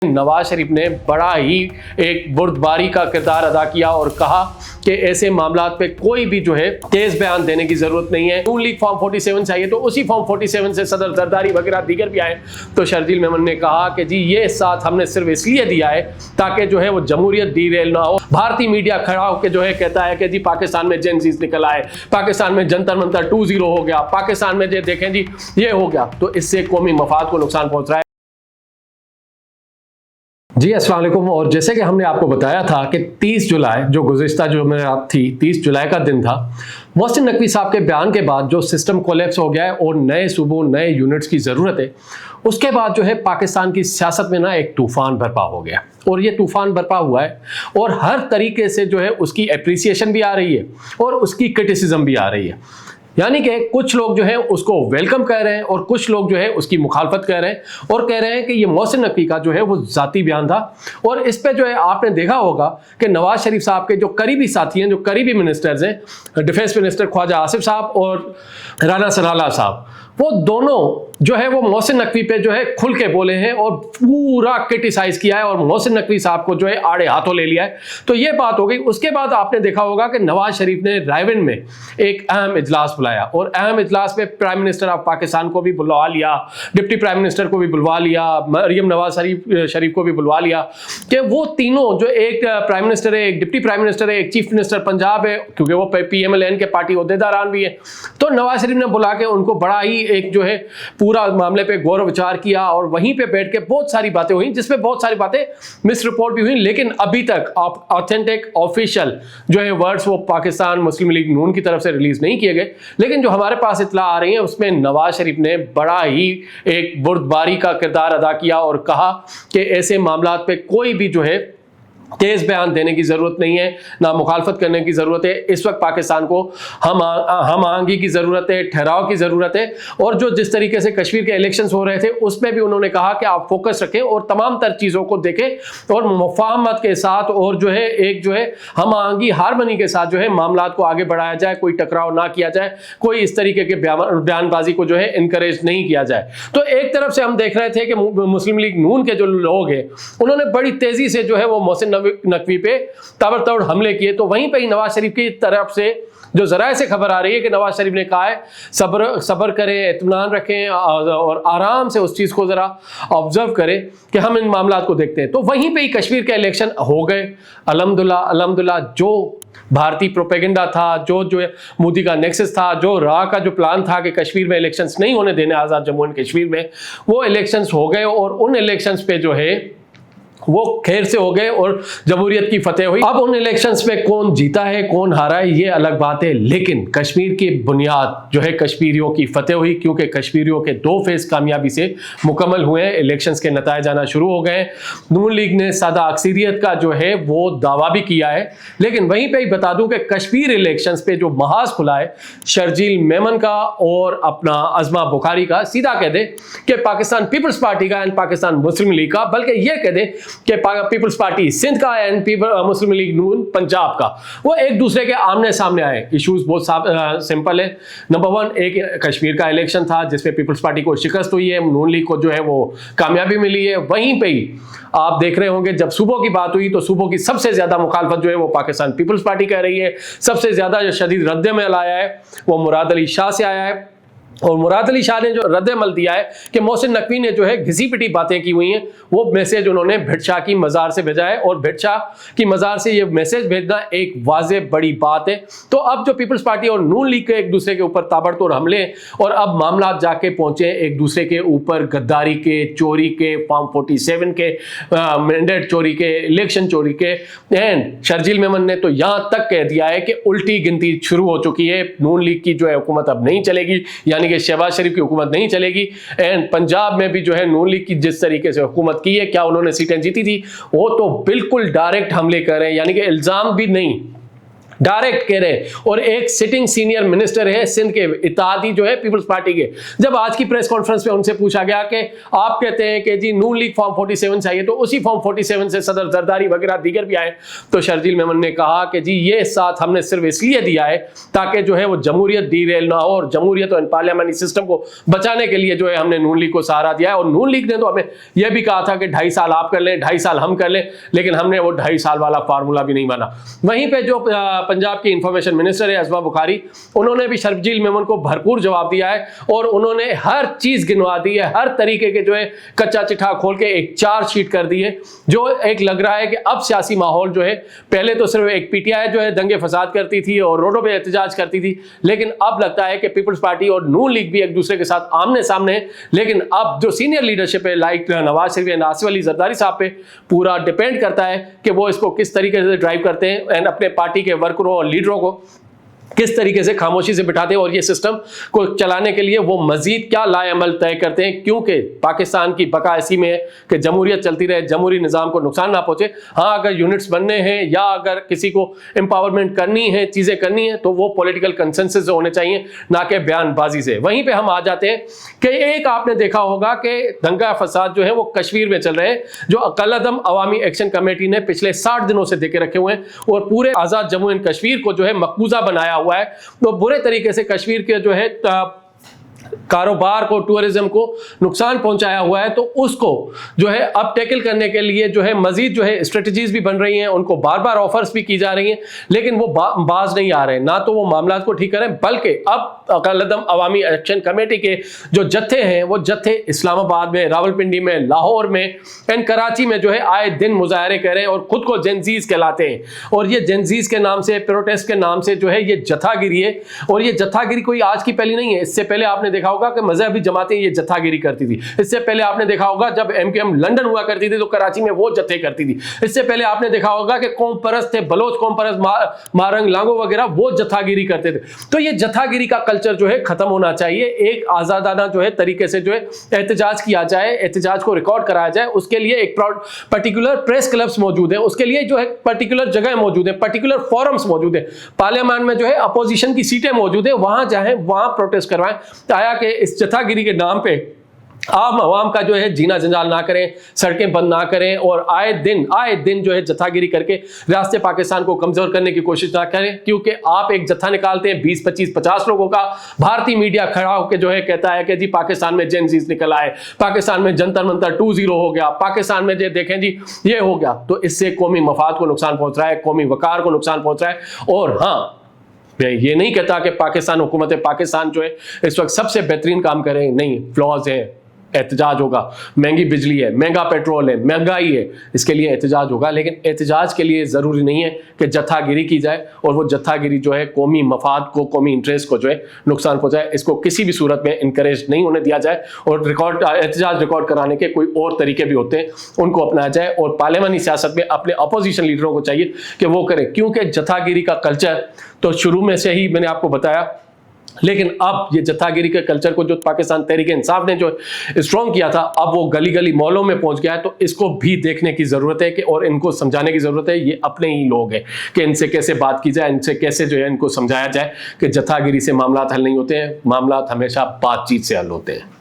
नवाज शरीफ ने बड़ा ही एक बुर्दबारी का किरदार अदा किया और कहा कि ऐसे मामलात पे कोई भी जो है तेज बयान देने की जरूरत नहीं है। नून लीग फॉर्म 47 चाहिए तो उसी फॉर्म 47 से सदर जरदारी वगैरह दीगर भी आए। तो शर्जील मेमन ने कहा कि जी ये साथ हमने सिर्फ इसलिए दिया है ताकि जो है वो जमहूरियत डीरेल ना हो। भारतीय मीडिया खड़ा होकर जो है कहता है कि जी पाकिस्तान में जेनजीज निकल आए, पाकिस्तान में जंतर मंतर 2-0 हो गया, पाकिस्तान में जो देखें जी ये हो गया। तो इससे कौमी मफाद को नुकसान पहुंच रहा है। जी अस्सलाम वालेकुम। और जैसे कि हमने आपको बताया था कि 30 जुलाई जो गुज़िश्ता जो रात थी, 30 जुलाई का दिन था, मोहसिन नकवी साहब के बयान के बाद जो सिस्टम कोलैप्स हो गया है और नए सूबों नए यूनिट्स की ज़रूरत है, उसके बाद जो है पाकिस्तान की सियासत में ना एक तूफ़ान बर्पा हो गया और ये तूफ़ान बर्पा हुआ है और हर तरीके से जो है उसकी एप्रिसिएशन भी आ रही है और उसकी क्रिटिसिज्म भी आ रही है। यानी कि कुछ लोग जो है उसको वेलकम कह रहे हैं और कुछ लोग जो है उसकी मुखालफत कह रहे हैं और कह रहे हैं कि ये मोहसिन नकवी का जो है वो ज़ाती बयान था। और इस पे जो है आपने देखा होगा कि नवाज शरीफ साहब के जो करीबी साथी हैं, जो करीबी मिनिस्टर्स हैं, डिफेंस मिनिस्टर ख्वाजा आसिफ साहब और राना सनाल्लाह साहब, वो दोनों जो है वो मोहसिन नकवी पे जो है खुल के बोले हैं और पूरा क्रिटिसाइज किया है और मोहसिन नकवी साहब को जो है आड़े हाथों ले लिया है। तो ये बात हो गई। उसके बाद आपने देखा होगा कि नवाज शरीफ ने रायविंड में एक अहम इजलास बुलाया और अहम इजलास में प्राइम मिनिस्टर ऑफ पाकिस्तान को भी बुलवा लिया, डिप्टी प्राइम मिनिस्टर को भी बुलवा लिया, मरियम नवाज शरीफ को भी बुलवा लिया कि वो तीनों जो एक प्राइम मिनिस्टर है, एक डिप्टी प्राइम मिनिस्टर है, एक चीफ मिनिस्टर पंजाब है, क्योंकि वो PMLN के पार्टी ओहदेदारान भी है। तो नवाज शरीफ ने बुला के उनको बड़ा ही एक जो है पूरा मामले पे गौर विचार किया और वहीं पे बैठ के बहुत सारी बातें हुई, जिसमें बहुत सारी बातें मिस रिपोर्ट भी हुई, लेकिन अभी तक ऑथेंटिक ऑफिशियल जो है वर्ड्स वो पाकिस्तान मुस्लिम लीग नून की तरफ से रिलीज नहीं किए गए। लेकिन जो हमारे पास इत्तला आ रही है उसमें नवाज शरीफ ने बड़ा ही एक बुर्दबारी का किरदार अदा किया और कहा कि ऐसे मामलात पे कोई भी जो है तेज बयान देने की जरूरत नहीं है, ना मुखालफत करने की जरूरत है। इस वक्त पाकिस्तान को हम आहंगी की जरूरत है, ठहराव की जरूरत है। और जो जिस तरीके से कश्मीर के इलेक्शंस हो रहे थे उसमें भी उन्होंने कहा कि आप फोकस रखें और तमाम तर चीजों को देखें और मुफाहमत के साथ और जो है एक जो है हम आहंगी हारमनी के साथ जो है मामलात को आगे बढ़ाया जाए, कोई टकराव ना किया जाए, कोई इस तरीके के बयानबाजी को जो है इनकरेज नहीं किया जाए। तो एक तरफ से हम देख रहे थे कि मुस्लिम लीग नून के जो लोग हैं उन्होंने बड़ी तेजी से जो है वो मोहसिन नकवी पे ताबड़तोड़ हमले किए। तो वहीं पे ही नवाज शरीफ की तरफ से जो जराये से खबर आ रही है कि नवाज शरीफ ने कहा है सब्र करें, इत्मीनान रखें और आराम से उस चीज़ को ज़रा ऑब्जर्व करें कि हम इन मामलात को देखते हैं। तो वहीं पे ही कश्मीर के इलेक्शन हो गए अल्हम्दुलिल्लाह। जो भारतीय प्रोपेगेंडा था, जो है मोदी का नेक्सस था, जो राह का जो प्लान था कि कश्मीर में इलेक्शंस नहीं होने देने आज़ाद जम्मू एंड कश्मीर में, वो इलेक्शंस हो गए और उन इलेक्शंस पे जो है वो खैर से हो गए और जमहूरियत की फतेह हुई। अब उन इलेक्शंस में कौन जीता है कौन हारा है ये अलग बात है, लेकिन कश्मीर की बुनियाद जो है कश्मीरियों की फतेह हुई, क्योंकि कश्मीरियों के 2 फेज कामयाबी से मुकम्मल हुए हैं। इलेक्शंस के नतीजे आना शुरू हो गए। नून लीग ने सादा अक्सरियत का जो है वो दावा भी किया है। लेकिन वहीं पर ही बता दूं कि कश्मीर इलेक्शंस पे जो महाज खुला है शर्जील मेमन का और अपना अजमा बुखारी का, सीधा कह दे कि पाकिस्तान पीपल्स पार्टी का एंड पाकिस्तान मुस्लिम लीग का, बल्कि यह कह दे कि पीपल्स पार्टी सिंध का एंड मुस्लिम लीग नून पंजाब का, वो एक दूसरे के आमने सामने आए। इश्यूज बहुत सिंपल है। नंबर 1, एक कश्मीर का इलेक्शन था जिसमें पीपल्स पार्टी को शिकस्त हुई है, नून लीग को जो है वो कामयाबी मिली है। वहीं पे ही आप देख रहे होंगे जब सूबों की बात हुई तो सूबों की सबसे ज्यादा मुखालफत जो है वो पाकिस्तान पीपल्स पार्टी कर रही है। सबसे ज्यादा जो शदीद रद्द-ए-अमल आया है वो मुराद अली शाह से आया है और मुराद अली शाह ने जो रद्द-ए-अमल दिया है कि मोहसिन नकवी ने जो है घिसी पिटी बातें की हुई हैं, वो मैसेज उन्होंने भिट शाह की मज़ार से भेजा है और भिट शाह की मज़ार से ये मैसेज भेजना एक वाज़े बड़ी बात है। तो अब जो पीपल्स पार्टी और नून लीग के एक दूसरे के ऊपर ताबड़तोड़ हमले और अब मामला जाके पहुंचे एक दूसरे के ऊपर गद्दारी के, चोरी के, फॉर्म 47 के, मैंडेट चोरी के, इलेक्शन चोरी के। एंड शर्जील मेमन ने तो यहाँ तक कह दिया है कि उल्टी गिनती शुरू हो चुकी है, नून लीग की जो है हुकूमत अब नहीं चलेगी, यानी कि शहबाज शरीफ की हुकूमत नहीं चलेगी। एंड पंजाब में भी जो है नून लीग की जिस तरीके से हुकूमत की है, क्या उन्होंने सीटें जीती थी, वो तो बिल्कुल डायरेक्ट हमले कर रहे हैं, यानी कि इल्जाम भी नहीं, डायरेक्ट कह रहे हैं। और एक सिटिंग सीनियर मिनिस्टर है सिंध के, इत्तेहादी जो है पीपल्स पार्टी के, जब आज की प्रेस कॉन्फ्रेंस में उनसे पूछा गया कि आप कहते हैं कि जी नून लीग फॉर्म 47 चाहिए, तो उसी फॉर्म 47 से सदर जरदारी वगैरह दीगर भी आए, तो शर्जील मेमन ने कहा कि जी ये साथ हमने सिर्फ इसलिए दिया है ताकि जो है वो जमहूरियत डीरेल ना हो, और जमहूरियत और पार्लियामेंट्री सिस्टम को बचाने के लिए जो है हमने नून लीग को सहारा दिया है। और नून लीग ने तो हमें यह भी कहा था कि 2.5 साल आप कर लें, 2.5 साल हम कर लें, लेकिन हमने वो 2.5 साल वाला फार्मूला भी नहीं माना। वहीं पे जो पंजाब की इंफॉर्मेशन मिनिस्टर है असमा बुखारी, उन्होंने भी शर्जील मेमन को भरपूर जवाब दिया है और उन्होंने हर चीज गिनवा दी है, हर तरीके के जो है कच्चा चिट्ठा खोल के एक चार्जशीट कर दी है, जो एक लग रहा है कि अब सियासी माहौल जो है, पहले तो सिर्फ एक पीटीआई जो है दंगे फसाद करती थी और रोडों पे एहतजाज करती थी, लेकिन अब लगता है कि पीपल्स पार्टी और नून लीग भी एक दूसरे के साथ आमने सामने है। लेकिन अब जो सीनियर लीडरशिप है लाइक नवाज शरीफ या आसिफ अली जरदारी साहब पे पूरा डिपेंड करता है कि वो इसको किस तरीके से ड्राइव करते हैं एंड अपने पार्टी के वर्करों और लीडरों को किस तरीके से खामोशी से बिठाते हैं और ये सिस्टम को चलाने के लिए वो मजीद क्या लाएअमल तय करते हैं, क्योंकि पाकिस्तान की बका ऐसी में है कि जमहूरियत चलती रहे, जमहूरी निज़ाम को नुकसान ना पहुंचे। हाँ, अगर यूनिट्स बनने हैं या अगर किसी को एम्पावरमेंट करनी है, चीज़ें करनी है, तो वो पॉलिटिकल कंसेंसस होने चाहिए, ना कि बयानबाजी से। वहीं पर हम आ जाते हैं कि एक आपने देखा होगा कि दंगा फसाद जो है वो कश्मीर में चल रहे हैं, जो अकलदम अवामी एक्शन कमेटी ने पिछले 60 दिनों से देखे रखे हुए हैं और पूरे आज़ाद जम्मू एंड कश्मीर को जो है मकबूजा बनाया हुआ है। तो बुरे तरीके से कश्मीर के जो है कारोबार को, टूरिज्म को नुकसान पहुंचाया हुआ है, तो उसको जो है अब टैकल करने के लिए जो है मजीद जो है स्ट्रेटजीज भी बन रही हैं, उनको बार बार ऑफर्स भी की जा रही हैं, लेकिन वो बाज नहीं आ रहे, ना तो वो मामला को ठीक करें, बल्कि अब अकलदम अवामी एक्शन कमेटी के जो जत्थे हैं वो जत्थे इस्लामाबाद में, रावलपिंडी में, लाहौर में एंड कराची में जो है आए दिन मुजाहरे कर रहे हैं और खुद को जेनजीज कहलाते हैं। और ये जेनजीज के नाम से, प्रोटेस्ट के नाम से जो है ये जत्थागिरी है, और ये जत्थागिरी कोई आज की पहली नहीं है। इससे पहले आपने देखा होगा कि मजहबी जमातें ये जत्थागिरी करती थी। इससे पहले आपने देखा होगा जब एमकेएम लंदन हुआ करती थी तो कराची में वो जत्थे करती थी। इससे पहले आपने देखा होगा कि कौम परस्त थे, बलोच कौम परस्त, मारंग लांगो वगैरह, वो जत्थागिरी करते थे। तो ये जत्थागिरी का कल्चर जो है खत्म होना चाहिए। एक आजादाना जो है तरीके से जो है एहतजाज किया जाए, एहतजाज को रिकॉर्ड कराया जाए, उसके लिए एक पर्टिकुलर प्रेस क्लब्स मौजूद है, उसके लिए जो है पर्टिकुलर जगह मौजूद है, पर्टिकुलर फोरम्स मौजूद है, पार्लियामेंट में जो है अपोजिशन की सीटें मौजूद है, वहां जाएं, वहां प्रोटेस्ट करवाएं। आया कि इस जत्थागिरी के नाम पे आम आवाम का जो है जीना जंजाल ना करें, सड़कें बंद ना करें और आए दिन जो है जत्थागिरी करके रियासत पाकिस्तान को कमजोर करने की कोशिश ना करें। क्योंकि आप एक जत्था निकालते हैं 20, 25, 50 लोगों का, भारतीय मीडिया खड़ा होकर जो है कहता है कि जी पाकिस्तान में जेनजीज निकल आए, पाकिस्तान में जंतर मंतर 2-0 हो गया, पाकिस्तान में देखें जी ये हो गया, तो इससे कौमी मफाद को नुकसान पहुंच रहा है, कौमी वकार को नुकसान पहुंच रहा है। और हाँ, मैं ये नहीं कहता कि पाकिस्तान हुकूमत पाकिस्तान जो है इस वक्त सबसे बेहतरीन काम करे, नहीं, फ्लॉज है, एहतजाज होगा, महंगी बिजली है, महंगा पेट्रोल है, महंगाई है, इसके लिए एहतजाज होगा, लेकिन एहतजाज के लिए ज़रूरी नहीं है कि जत्थागिरी की जाए और वो जत्थागिरी जो है कौमी मफाद को, कौमी इंटरेस्ट को जो है नुकसान पहुंचाए। इसको किसी भी सूरत में इनकरेज नहीं होने दिया जाए और एहतजाज रिकॉर्ड कराने के कोई और तरीके भी होते हैं, उनको अपनाया जाए। और पार्लियामानी सियासत में अपने अपोजिशन लीडरों को चाहिए कि वो करें, क्योंकि जत्थागिरी का कल्चर तो शुरू में से ही मैंने आपको बताया, लेकिन अब ये जत्थागिरी के कल्चर को जो पाकिस्तान तहरीक इंसाफ ने जो स्ट्रॉन्ग किया था, अब वो गली गली मोहल्लों में पहुंच गया है। तो इसको भी देखने की जरूरत है कि और इनको समझाने की जरूरत है, ये अपने ही लोग हैं, कि इनसे कैसे बात की जाए, इनसे कैसे जो है इनको समझाया जाए कि जत्थागिरी से मामला हल नहीं होते हैं, मामला हमेशा बातचीत से हल होते हैं।